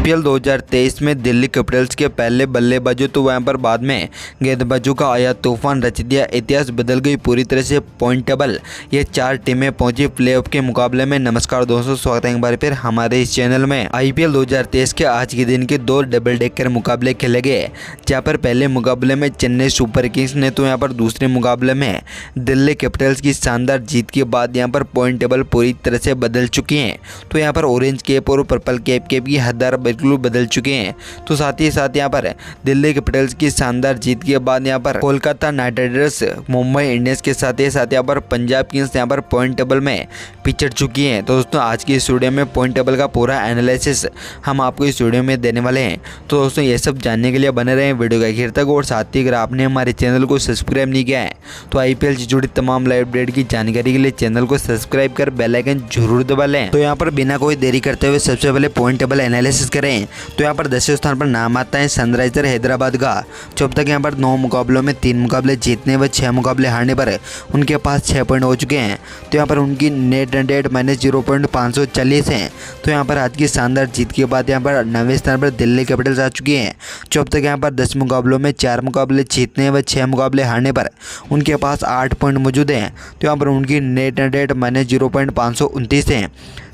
IPL 2023 में Delhi Capitals के पहले बल्लेबाजों तो वहां पर बाद में गेंदबाजों का आया तूफान रच दिया। इतिहास बदल गई पूरी तरह से पॉइंट टेबल। ये 4 टीमें पहुंची प्लेऑफ के मुकाबले में। नमस्कार दोस्तों, स्वागत है एक बार फिर हमारे इस चैनल में। आईपीएल 2023 के आज के दिन के 2 डबल डेकर मुकाबले खेले गए, जहाँ पर पहले मुकाबले में चेन्नई सुपर किंग्स ने तो यहाँ पर दूसरे मुकाबले में दिल्ली कैपिटल्स की शानदार जीत के बाद यहाँ पर पॉइंट टेबल पूरी तरह से बदल चुकी है। तो यहाँ पर ऑरेंज कैप और पर्पल कैप के भी हकदार बिल्कुल बदल चुके हैं। तो साथ ही साथ यहाँ पर दिल्ली कैपिटल्स की शानदार जीत के बाद यहाँ पर Kolkata night Riders, Mumbai Indians के साथ यहाँ पर पंजाब किंग्स यहाँ पर पॉइंट टेबल में पिछड़ चुकी हैं। तो दोस्तों आज की इस वीडियो में पॉइंट टेबल का पूरा एनालिसिस हम आपको इस वीडियो में देने वाले हैं। तो दोस्तों ये सब जानने के लिए बने रहें वीडियो के आखिर तक। और साथ ही अगर आपने हमारे चैनल को सब्सक्राइब नहीं किया है तो आईपीएल से जुड़ी तमाम लाइव अपडेट की जानकारी के लिए चैनल को सब्सक्राइब कर बेल आइकन जरूर दबा लें। तो यहाँ पर बिना कोई देरी करते हुए सबसे पहले पॉइंट टेबल एनालिसिस करें। तो यहाँ पर 10वें स्थान पर नाम आता है सनराइजर हैदराबाद का, जो अब तक यहाँ पर 9 मुकाबलों में 3 मुकाबले जीतने व 6 मुकाबले हारने पर उनके पास 6 पॉइंट हो चुके हैं। तो यहाँ पर उनकी नेट रन रेट -0.540 है। तो यहाँ पर आज की शानदार जीत के बाद यहाँ पर 9वें स्थान पर दिल्ली कैपिटल्स आ चुकी है, जो अब तक यहाँ पर 10 मुकाबलों में 4 मुकाबले जीतने व 6 मुकाबले हारने पर उनके पास 8 पॉइंट मौजूद हैं। तो यहाँ पर उनकी नेट रन रेट -0.529 है।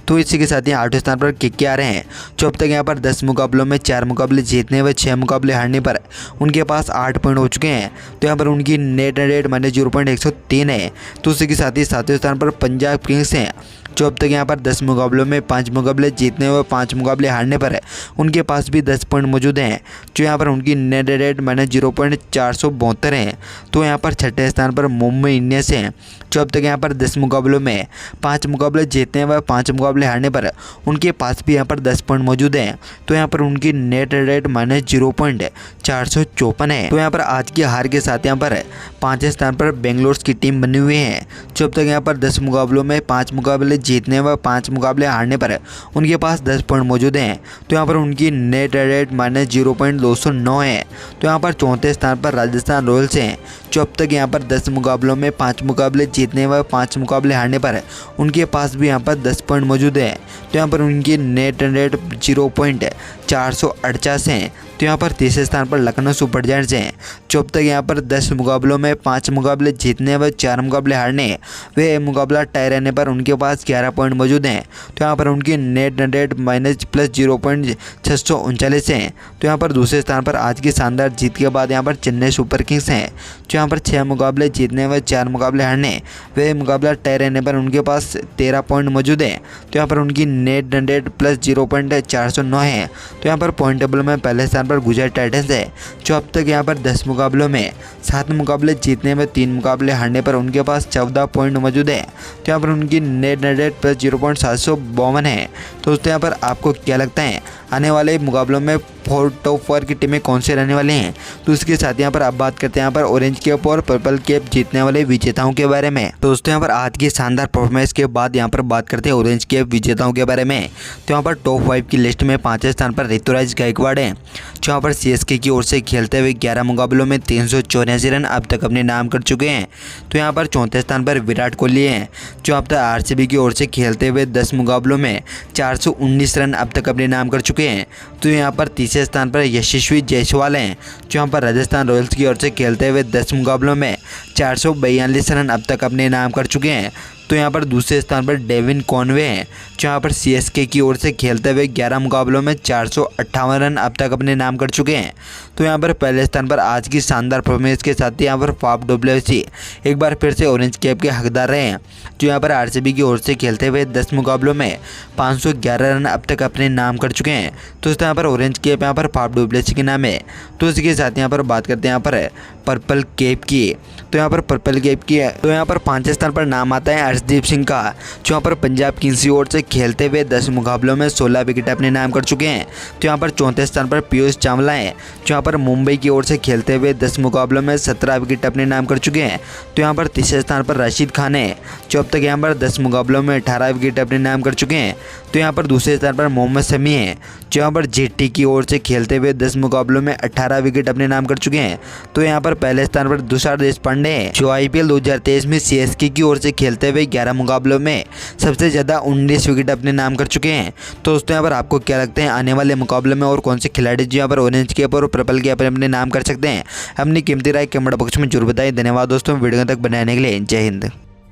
तो इसी के साथ ही 8वें स्थान पर केकेआर हैं, जो अब तक यहाँ पर 10 मुकाबलों में 4 मुकाबले जीतने व 6 मुकाबले हारने पर उनके पास 8 पॉइंट हो चुके हैं। तो यहाँ पर उनकी नेट रन रेट -0.103 है। तो उसी के साथ ही 7वें स्थान पर पंजाब किंग्स हैं, जो अब तक यहाँ पर 10 मुकाबलों में 5 मुकाबले जीतने व 5 मुकाबले हारने पर उनके पास भी 10 पॉइंट मौजूद हैं, जो यहाँ पर उनकी नेट रेट -0.472 है। तो यहाँ पर 6ठे स्थान पर मुंबई इंडियंस हैं, जो अब तक यहाँ पर 10 मुकाबलों में 5 मुकाबले जीतने व 5 मुकाबले हारने पर उनके पास भी यहाँ पर 10 पॉइंट मौजूद हैं। तो यहाँ पर उनकी नेट रेट -0.454 है। तो यहाँ पर आज की हार के साथ यहाँ पर 5वें स्थान पर बेंगलोर की टीम बनी हुई है, जो अब तक यहाँ पर 10 मुकाबलों में 5 मुकाबले जीतने व 5 मुकाबले हारने पर उनके पास 10 पॉइंट मौजूद हैं। तो यहाँ पर उनकी नेट रेट -0.209 है। तो यहाँ पर 4थे स्थान पर राजस्थान रॉयल्स हैं, जो अब तक यहाँ पर 10 मुकाबलों में 5 मुकाबले जीतने व 5 मुकाबले हारने पर उनके पास भी यहाँ पर 10 पॉइंट मौजूद है। तो यहाँ पर उनकी नेट रन रेट 0.448 है। तो यहाँ पर 3रे स्थान पर लखनऊ सुपर जायंट्स हैं, जो अब तक यहाँ पर 10 मुकाबलों में 5 मुकाबले जीतने व 4 मुकाबले हारने वे मुकाबला टाई रहने पर उनके पास 11 पॉइंट मौजूद हैं। तो यहाँ पर उनकी नेट रन रेट -+0.639 है। तो यहाँ पर 2रे स्थान पर आज की शानदार जीत के बाद यहाँ पर चेन्नई सुपर किंग्स हैं, जो यहाँ पर 6 मुकाबले जीतने व 4 मुकाबले हारने वे मुकाबला टाई रहने पर उनके पास 13 पॉइंट मौजूद हैं। तो यहाँ पर उनकी नेट रन रेट +0.409 है। तो यहाँ पर पॉइंट टेबल में पहले स्थान पर गुजरात टाइटंस है, जो अब तक यहाँ पर 10 मुकाबलों में 7 मुकाबले जीतने में 3 मुकाबले हारने पर उनके पास 14 पॉइंट मौजूद है। तो यहाँ पर उनकी नेट रन रेट +0.752 है। तो दोस्तों यहाँ पर आपको क्या लगता है आने वाले मुकाबलों में टॉप 4 की टीमें कौन से रहने वाली हैं? तो इसके साथ यहाँ पर आप बात करते हैं यहाँ पर ऑरेंज कैप और पर्पल कैप जीतने वाले विजेताओं के बारे में। तो दोस्तों यहाँ पर आज की शानदार परफॉर्मेंस के बाद यहाँ पर बात करते हैं ऑरेंज कैप विजेताओं के बारे में। तो यहाँ पर टॉप 5 की लिस्ट में 5वें स्थान पर ऋतुराज गायकवाड़ हैं, जो यहाँ पर सीएसके की ओर से खेलते हुए 11 मुकाबलों में 384 रन अब तक अपने नाम कर चुके हैं। तो यहाँ पर 4थे स्थान पर विराट कोहली हैं, जो अब तक आरसीबी की ओर से खेलते हुए 10 मुकाबलों में 419 रन अब तक अपने नाम कर चुके हैं। तो यहाँ पर 3रे स्थान पर यशस्वी जायसवाल हैं, जो यहाँ पर राजस्थान रॉयल्स की ओर से खेलते हुए 10 मुकाबलों में 442 रन अब तक अपने नाम कर चुके हैं। तो यहाँ पर 2रे स्थान पर डेविन कॉनवे हैं, जो यहाँ पर सीएसके की ओर से खेलते हुए 11 मुकाबलों में 458 रन अब तक अपने नाम कर चुके हैं। तो यहाँ पर पहले स्थान पर आज की शानदार परफॉर्मेंस के साथ ही यहाँ पर फाफ डुप्लेसी एक बार फिर से ऑरेंज कैप के हकदार रहे हैं, जो यहाँ पर आरसीबी की ओर से खेलते हुए 10 मुकाबलों में 511 रन अब तक अपने नाम कर चुके हैं। तो इस यहाँ पर ऑरेंज कैप यहाँ पर फाफ डुप्लेसी के नाम है। तो इसके साथ यहाँ पर बात करते हैं यहाँ पर पर्पल कैप की। तो यहाँ पर पर्पल कैप की तो यहाँ पर 5वें स्थान पर नाम आता है अर्शदीप सिंह का, जो यहाँ पर पंजाब किंग्स की ओर से खेलते हुए 10 मुकाबलों में 16 विकेट अपने नाम कर चुके हैं। तो यहाँ पर 4थे स्थान पर पीयूष चावला हैं, जो यहाँ पर मुंबई की ओर से खेलते हुए 10 मुकाबलों में 17 विकेट अपने नाम कर चुके हैं। तो यहाँ पर 3रे स्थान पर राशिद खान है, जो अब तक यहाँ पर 10 मुकाबलों में 18 विकेट अपने नाम कर चुके हैं। तो यहाँ पर 2रे स्थान पर मोहम्मद शमी है, जो यहाँ पर जेटी की ओर से खेलते हुए 10 मुकाबलों में 18 विकेट अपने नाम कर चुके हैं। तो यहाँ पर पहले स्थान पर तुषार देशपांडे हैं, जो आईपीएल 2023 में सीएसके की ओर से खेलते हुए 11 मुकाबलों में सबसे ज़्यादा 19 विकेट अपने नाम कर चुके हैं। तो दोस्तों यहाँ पर आपको क्या लगता है आने वाले मुकाबले में और कौन से खिलाड़ी जो यहाँ पर ऑरेंज कैप और पर्पल कैप पर अपने नाम कर सकते हैं? अपनी कीमती राय कमेंट बॉक्स में जरूर बताएं। धन्यवाद दोस्तों, वीडियो तक बनाने के लिए। जय हिंद।